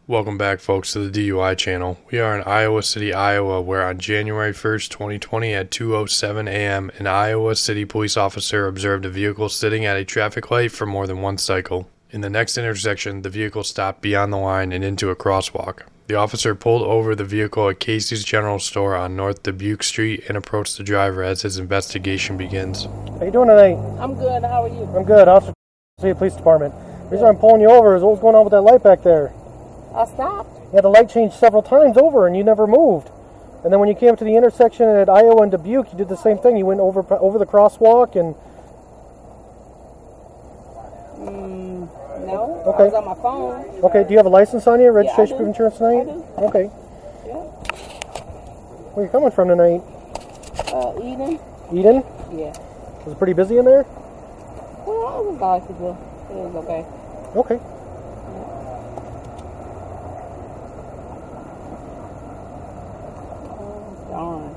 Welcome back, folks, to the DUI channel. We are in Iowa City, Iowa, where on January 1st, 2020 at 2:07 a.m., an Iowa City police officer observed a vehicle sitting at a traffic light for more than one cycle. In the next intersection, the vehicle stopped beyond the line and into a crosswalk. The officer pulled over the vehicle at Casey's General Store on North Dubuque Street and approached the driver as his investigation begins. How you doing tonight? I'm good. How are you? I'm good. Officer City Police Department. The reason I'm pulling you over is what's going on with that light back there. I stopped. Yeah, the light changed several times over and you never moved. And then when you came to the intersection at Iowa and Dubuque, you did the same thing. You went over the crosswalk and... No. Okay. I was on my phone. Okay, do you have a license on you? Registration, Yeah, proof, insurance tonight? I do. Okay. Yeah. Where are you coming from tonight? Eden. Eden? Yeah. Was it pretty busy in there? Well, it was nice to do. It was okay. Okay. Oh, darn.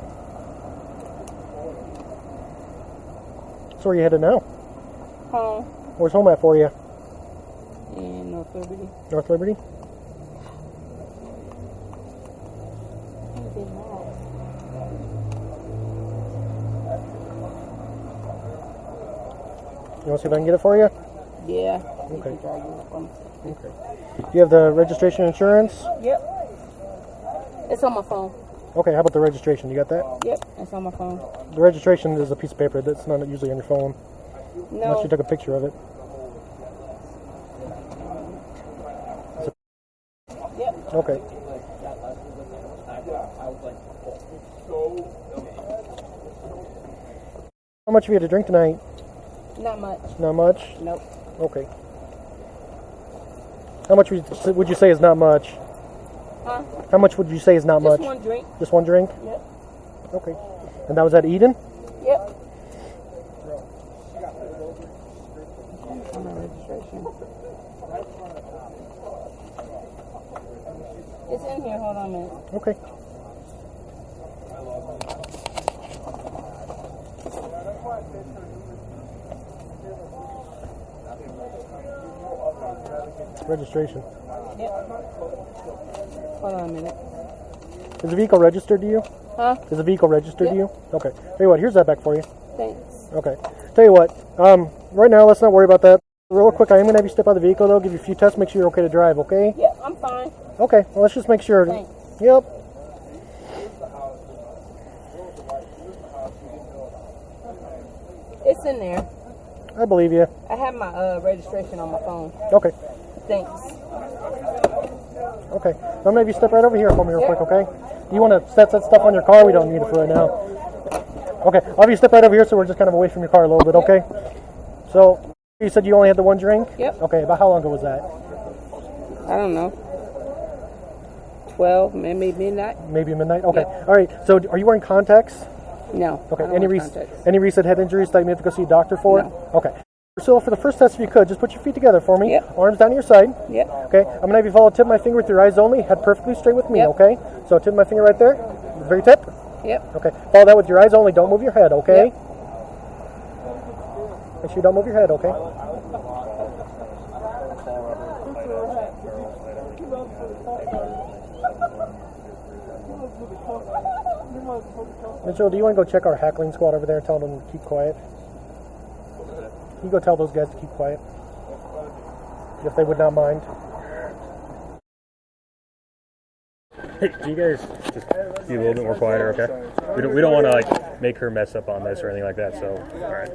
So where are you headed now? Home. Where's home at for you? In North Liberty. North Liberty? You want to see if I can get it for you? Yeah. Okay. Okay. Okay. Do you have the registration and insurance? Yep. It's on my phone. Okay, how about the registration? You got that? Yep. It's on my phone. The registration is a piece of paper that's not usually on your phone. Unless No. you took a picture of it. Yep. Okay. How much have you had to drink tonight? Not much. Not much? Nope. Okay. How much would you say is not much? Huh? How much would you say is not much? Just one drink. Just one drink? Yep. Okay. And that was at Eden? Yep. On my registration. It's in here. Hold on a minute. Okay. Registration. Yep. Hold on a minute. Is the vehicle registered to you? Huh? Is the vehicle registered to Yep. you? Okay. Tell you what, here's that back for you. Thanks. Okay. Tell you what, right now, let's not worry about that. Real quick, I am going to have you step out of the vehicle, though, give you a few tests, make sure you're okay to drive, okay? Yeah, I'm fine. Okay, well, let's just make sure. Thanks. Yep. It's in there. I believe you. I have my registration on my phone. Okay. Thanks. Okay. I'm going to have you step right over here for me real Yeah. quick, okay? You want to set that stuff on your car? We don't need it for right now. Okay, I'll have you step right over here so we're just kind of away from your car a little bit, okay? So, you said you only had the one drink? Yep. Okay, about how long ago was that? I don't know. 12, maybe midnight? Maybe midnight? Okay. Yep. All right, so are you wearing contacts? No. Okay, I don't any wear contacts. any recent head injuries that you may have to go see a doctor for? No. Okay. So for the first test, if you could, just put your feet together for me. Yep. Arms down to your side. Yep. Okay, I'm going to have you follow tip my finger with your eyes only, head perfectly straight with me, Yep. okay? So tip my finger right there, the very tip. Yep. Okay, follow that with your eyes only, don't move your head, okay? Yep. Make sure you don't move your head, okay? Mitchell, do you want to go check our heckling squad over there and tell them to keep quiet? You go tell those guys to keep quiet, if they would not mind. Hey, can you guys just be a little bit more quieter, okay? We don't want to like make her mess up on this or anything like that. So, all right.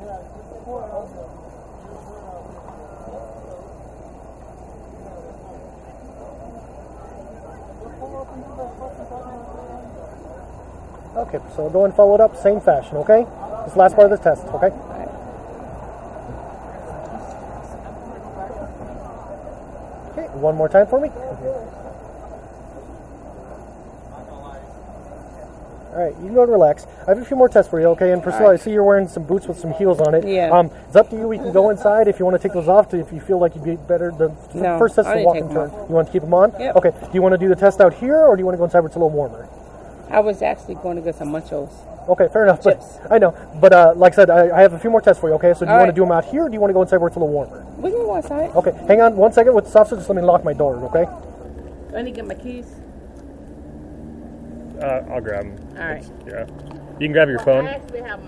Okay, so go and follow it up, same fashion, okay? This last part of the test, okay? Okay, one more time for me. Alright, you can go and relax. I have a few more tests for you, okay? And Priscilla, I see you're wearing some boots with some heels on it. Yeah. It's up to you. We can go inside if you want to take those off, if you feel like you'd be better. The first test is a walk and turn. You want to keep them on? Yep. Okay. Do you want to do the test out here, or do you want to go inside where it's a little warmer? I was actually going to get some munchos. Okay, fair enough. Chips. But I know. But like I said, I have a few more tests for you, okay? So do you All want to right. do them out here, or do you want to go inside where it's a little warmer? We can go outside. Okay, hang on one second with the officer. Just let me lock my door, okay? I need to get my keys. I'll grab them. All right. Yeah. You can grab your phone. I actually have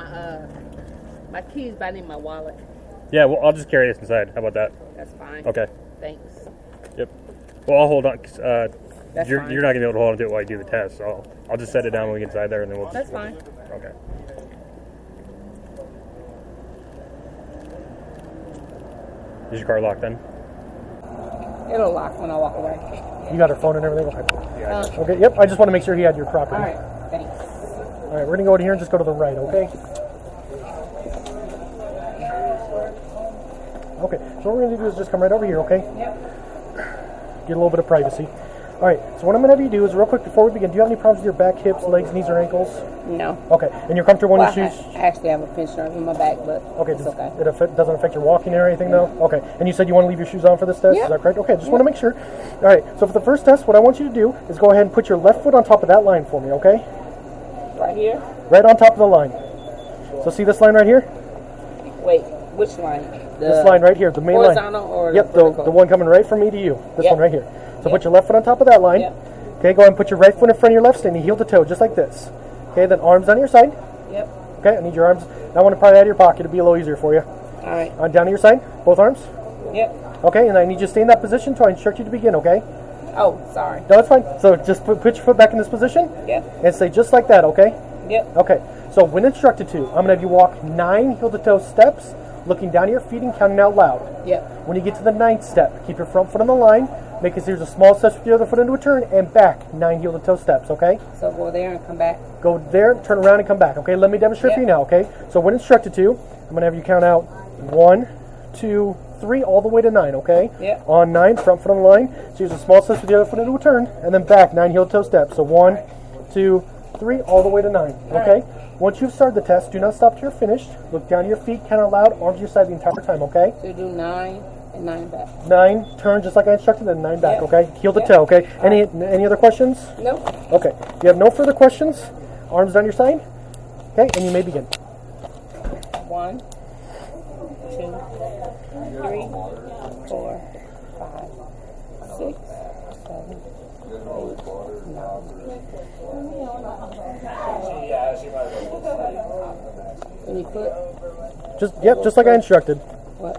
my keys, but I need my wallet. Yeah, well, I'll just carry this inside. How about that? That's fine. Okay. Thanks. Yep. Well, I'll hold on. 'Cause, That's you're fine. not going to be able to hold on to it while I do the test, so I'll just set it down when we get inside there, and then we'll That's fine. Okay. Is your car locked then? It'll lock when I walk away. You got her phone and everything? Okay. Yeah. Okay, yep. I just want to make sure he had your property. All right. Thanks. All right, we're going to go in here and just go to the right, okay? Okay, so what we're going to do is just come right over here, okay? Yep. Get a little bit of privacy. All right, so what I'm going to have you do is real quick before we begin, do you have any problems with your back, hips, legs, knees, or ankles? No. Okay, and you're comfortable Well, in your shoes? I actually have a pinch nerve in my back, but Okay, it's okay. it doesn't affect your walking or anything, though? Okay, and you said you want to leave your shoes on for this test? Yeah. Is that correct? Okay, just want to make sure. All right, so for the first test, what I want you to do is go ahead and put your left foot on top of that line for me, okay? Right here? Right on top of the line. So see this line right here? Wait, which line? This line right here, the main line. horizontal or Yep, the vertical? the one coming right from me to you. This Yep. one right here. So Yep. put your left foot on top of that line. Yep. Okay, go ahead and put your right foot in front of your left, standing heel to toe, just like this. Okay, then arms on your side. Yep. Okay, I need your arms. I want to pry it out of your pocket. It'll be a little easier for you. All right. Down to your side, both arms. Yep. Okay, and I need you to stay in that position until I instruct you to begin, okay? Oh, sorry. No, that's fine. So just put your foot back in this position Yep. and stay just like that, okay? Yep. Okay, so when instructed to, I'm going to have you walk 9 heel to toe steps, looking down at your feet and counting out loud. Yep. When you get to the 9th step, keep your front foot on the line, make it so there's a small step with your other foot into a turn, and back 9 heel to toe steps, okay? So go there and come back. Go there, turn around, and come back, okay? Let me demonstrate for you now, okay? So when instructed to, I'm going to have you count out 1, 2, 3, all the way to 9, okay? Yep. On 9, front foot on the line, so there's a small step with the other foot into a turn, and then back 9 heel to toe steps. So 1, 2, 3, all the way to 9, okay? Once you've started the test, do not stop till you're finished. Look down to your feet, count out loud, arms to your side the entire time, okay? So you do 9 and 9 back. 9, turn just like I instructed, then 9 back, Yep. okay? Heel to Yep. toe, okay? Any other questions? No. Okay. You have no further questions? Arms down your side? Okay, and you may begin. 1, 2, 3, 4, 5, 6, 7, 8, 9. Any foot? Just like I instructed. What?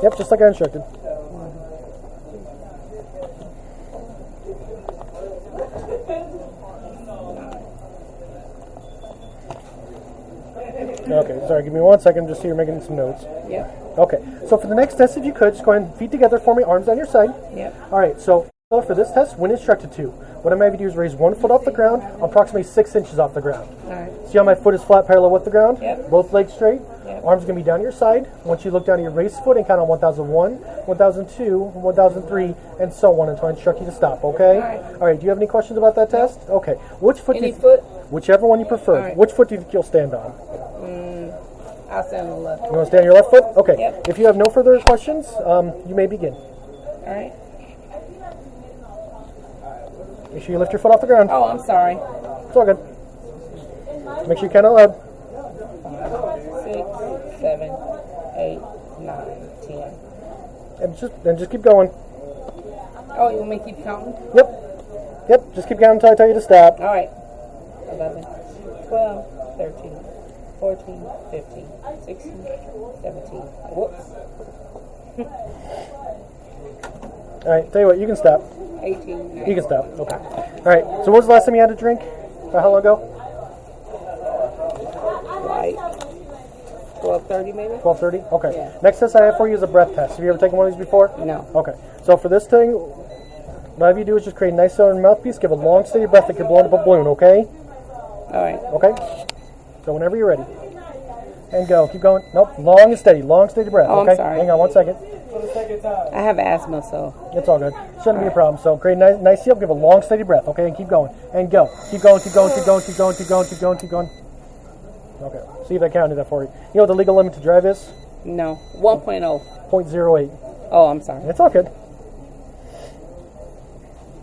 Yep, just like I instructed. Okay, sorry, give me 1 second just so you're making some notes. Yep. Okay, so for the next test, if you could, just go ahead and feet together for me, arms on your side. Yep. Alright, so for this test, when instructed to, what I'm going to do is raise 1 foot off the ground, approximately 6 inches off the ground. Alright. See how my foot is flat parallel with the ground? Yep. Both legs straight. Yep. Arms going to be down your side. Once you look down at your raised foot and count on 1001, 1002, 1003, and so on until I instruct you to stop, okay? Alright. Alright, do you have any questions about that test? Okay. Which foot Any do you foot? Whichever one you prefer. Alright. Which foot do you think you'll stand on? I'll stand on the left. You want to stand on your left foot? Okay. Yep. If you have no further questions, you may begin. Alright. Make sure you lift your foot off the ground. Oh, I'm sorry. It's all good. Make sure you count out loud. 6, 7, 8, 9, 10. And just keep going. Oh, you want me to keep counting? Yep, just keep counting until I tell you to stop. Alright. 11, 12, 13, 14, 15, 16, 17. Whoops. Alright, tell you what, you can stop. 18. You can stop. Okay. Alright, so when was the last time you had a drink? About how long ago? Like 12:30 maybe? 12:30? Okay. Yeah. Next test I have for you is a breath test. Have you ever taken one of these before? No. Okay. So for this thing, what I have you do is just create a nice cylinder mouthpiece, give a long, steady breath like you're blowing up a balloon, okay? All right. Okay? So whenever you're ready. And go. Keep going. Nope. Long and steady. Long, steady breath. Oh, I'm okay? sorry. Hang on 1 second. I have asthma, so. It's all good. Shouldn't be a problem. So create a nice seal, give a long, steady breath, okay? And keep going. And go. Keep going, keep going, keep going, keep going, keep going, keep going, keep going. Okay. See if I counted that for you. You know what the legal limit to drive is? No. 1.0. 0.08. Oh, I'm sorry. It's all good.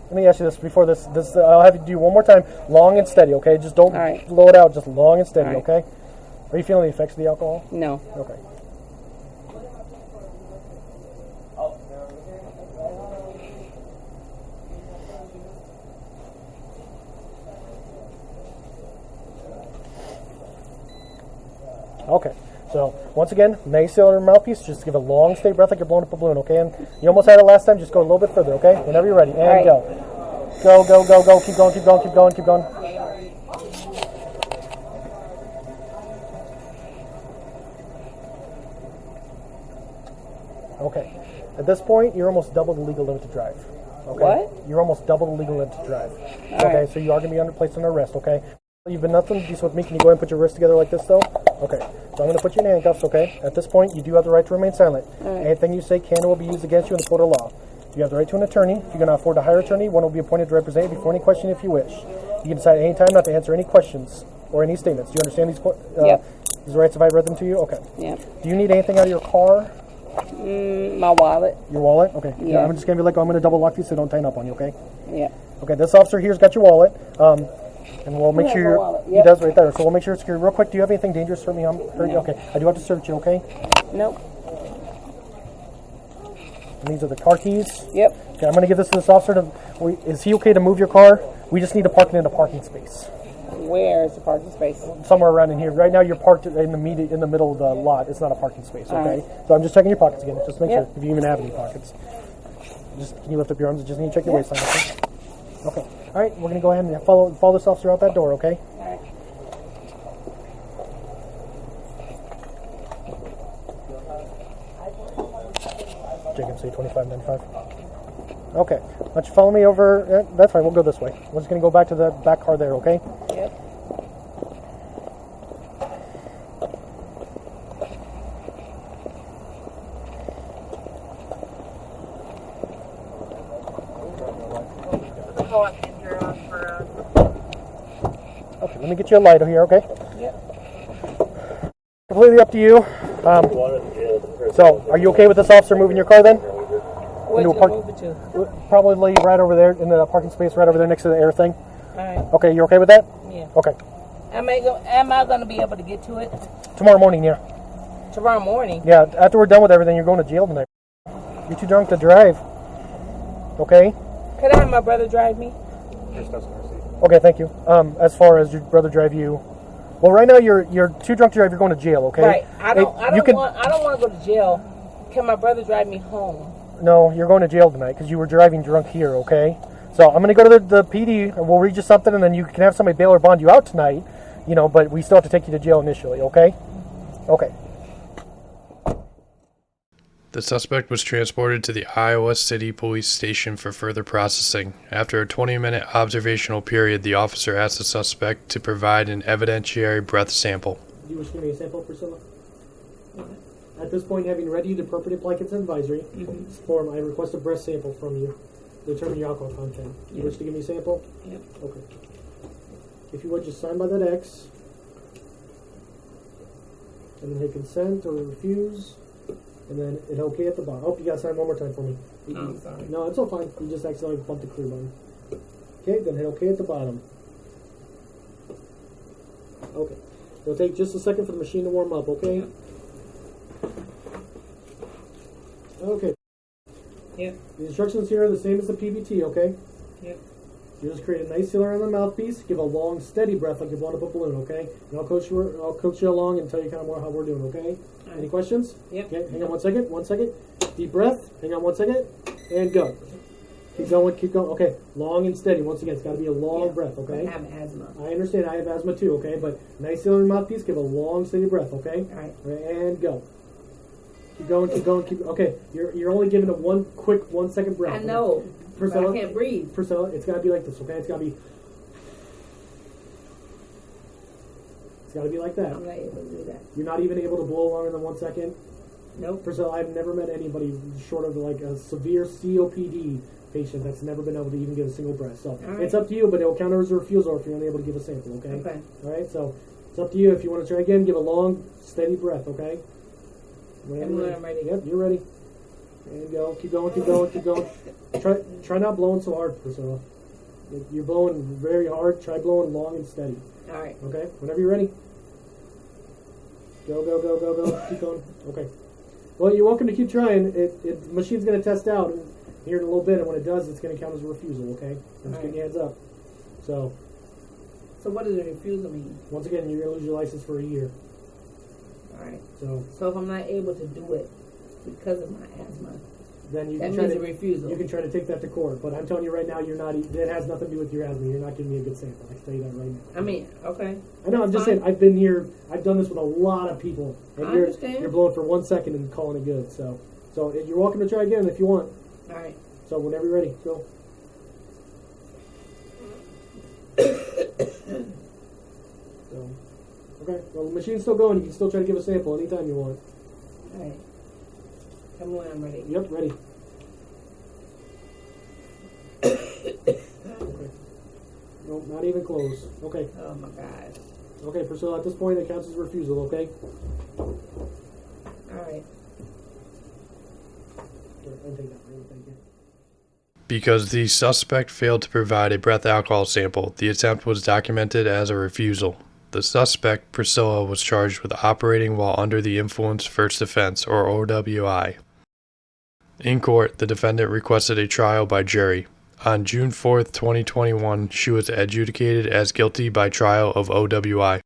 Let me ask you this before this. I'll have you do one more time. Long and steady, okay? Just don't All right. blow it out. Just long and steady, All right. okay? Are you feeling the effects of the alcohol? No. Okay. Okay. So once again, nice cylinder mouthpiece. Just give a long, steady breath like you're blowing up a balloon, okay? And you almost had it last time. Just go a little bit further, okay? Whenever you're ready. And right. go. Go, go, go, go. Keep going, keep going, keep going, keep going. Okay. At this point, you're almost double the legal limit to drive. Okay? What? You're almost double the legal limit to drive. All okay, right. so you are going to be placed under arrest, okay? You've been nothing decent with me. Can you go ahead and put your wrists together like this, though? Okay. So I'm going to put you in handcuffs, okay? At this point, you do have the right to remain silent. right. Anything you say can or will be used against you in the court of law. You have the right to an attorney. If you cannot afford to hire an attorney, one will be appointed to represent you before any question if you wish. You can decide at any time not to answer any questions or any statements. Do you understand Yep. these rights if I read them to you? Okay. Yep. Do you need anything out of your car? My wallet. Your wallet? Okay. Yeah. I'm just going to be like, I'm going to double lock these so don't tighten up on you, okay? Yep. Okay, this officer here's got your wallet. And we'll make has sure my you're, wallet? he Yep. does right there. So we'll make sure it's secure. Real quick, do you have anything dangerous for me? No. Okay. I do have to search you, okay? Nope. And these are the car keys. Yep. Okay, I'm going to give this to this officer. Is he okay to move your car? We just need to park it in a parking space. Where is the parking space? Somewhere around in here. Right now you're parked in the middle of the lot. It's not a parking space, All okay? right. So I'm just checking your pockets again. Just make Yep. sure if you even have any pockets. Can you lift up your arms? Just need to check your waistline, okay? Okay. All right, we're going to go ahead and follow this officer out that door, okay? All right. Jacob, say 2595. Okay. Why don't you follow me over? That's fine. We'll go this way. We're just going to go back to the back car there, okay? Yep. Okay, let me get you a light here, okay? Yep. Completely up to you. So, are you okay with this officer moving your car then? Where'd Into you a park- move it to? Probably right over there in the parking space right over there next to the air thing. All right. Okay, you okay with that? Yeah. Okay. Am I going to be able to get to it Tomorrow morning, yeah. tomorrow morning? Yeah, after we're done with everything, you're going to jail tonight. You're too drunk to drive. Okay? Could I have my brother drive me? Okay, thank you. As far as your brother drive you, well, right now you're too drunk to drive. You're going to jail. Okay. Right. I don't You want to go to jail. Can my brother drive me home? No, you're going to jail tonight because you were driving drunk here. Okay. So I'm going to go to the PD. And we'll read you something, and then you can have somebody bail or bond you out tonight. You know, but we still have to take you to jail initially. Okay. Okay. The suspect was transported to the Iowa City Police Station for further processing. After a 20-minute observational period, the officer asked the suspect to provide an evidentiary breath sample. Do you wish to give me a sample, Priscilla? At this point, having read you the appropriate apply consent advisory form, I request a breath sample from you to determine your alcohol content. You wish to give me a sample? Yep. Okay. If you would, just sign by that X. And then hit consent or refuse. And then hit OK at the bottom. Oh, you gotta sign one more time for me. I'm sorry. No, it's all fine. You just accidentally bumped the clear button. Okay, then hit OK at the bottom. Okay. It'll take just a second for the machine to warm up, okay? Okay. Yep. The instructions here are the same as the PBT, okay? Yep. You just create a nice sealer on the mouthpiece. Give a long, steady breath like you're blowing up a balloon, okay? And I'll coach you along and tell you kind of more how we're doing, okay? Right. Any questions? Yep. Okay, hang on 1 second. 1 second. Deep breath. Hang on 1 second. And go. Keep going, keep going. Okay, long and steady. Once again, it's got to be a long breath, okay? I have asthma. I understand, I have asthma too, okay? But nice seal in your mouthpiece, give a long, steady breath, okay? All right. And go. Keep going, keep going, keep. Okay, you're only giving it one quick 1 second breath. I know. Priscilla, But I can't breathe. Priscilla, it's got to be like this, okay? It's got to be. It's got to be like that. I'm not able to do that. You're not even able to blow longer than 1 second. Nope. Priscilla, I've never met anybody short of like a severe COPD patient that's never been able to even give a single breath. So right. it's up to you, but it will count as a refusal if you're unable to give a sample, okay? Okay. All right, so it's up to you. If you want to try again, give a long, steady breath, okay? When I'm ready. Yep, you're ready. And go. Keep going, keep going, keep going. Try not blowing so hard, Priscilla. You're blowing very hard. Try blowing long and steady. All right. Okay? Whenever you're ready. Go, go, go, go, go. Keep going. Okay. Well, you're welcome to keep trying. The machine's going to test out here in a little bit, and when it does, it's going to count as a refusal, okay? I'm just giving you a heads up. So what does a refusal mean? once again, you're going to lose your license for a year. All right. So if I'm not able to do it because of my asthma, then you that can try means to a refusal. You can try to take that to court, but I'm telling you right now, you're not. It has nothing to do with your asthma. You're not giving me a good sample. I can tell you that right now. I mean, okay. I know. I'm just saying. I've been here. I've done this with a lot of people, and I you're understand. blowing for 1 second and calling it good. So you're welcome to try again if you want. All right. So whenever you're ready, go. So, okay. Well, the machine's still going. You can still try to give a sample anytime you want. All right. Tell me when I'm ready. Yep, ready. Okay. Nope, not even close. Okay. Oh my gosh. Okay, Priscilla, at this point, it counts as a refusal, okay? All right. I'll take that for you, thank you. Because the suspect failed to provide a breath alcohol sample, the attempt was documented as a refusal. The suspect, Priscilla, was charged with operating while under the influence first offense, or OWI. In court, the defendant requested a trial by jury. On June 4, 2021, she was adjudicated as guilty by trial of OWI.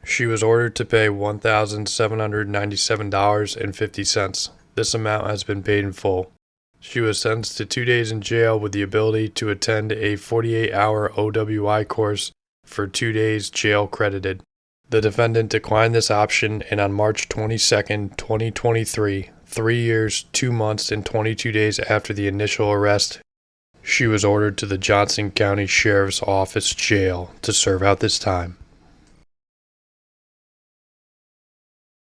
She was ordered to pay $1,797.50. This amount has been paid in full. She was sentenced to 2 days in jail with the ability to attend a 48-hour OWI course for 2 days jail credited. The defendant declined this option, and on March 22, 2023, 3 years, 2 months, and 22 days after the initial arrest, she was ordered to the Johnson County Sheriff's Office Jail to serve out this time.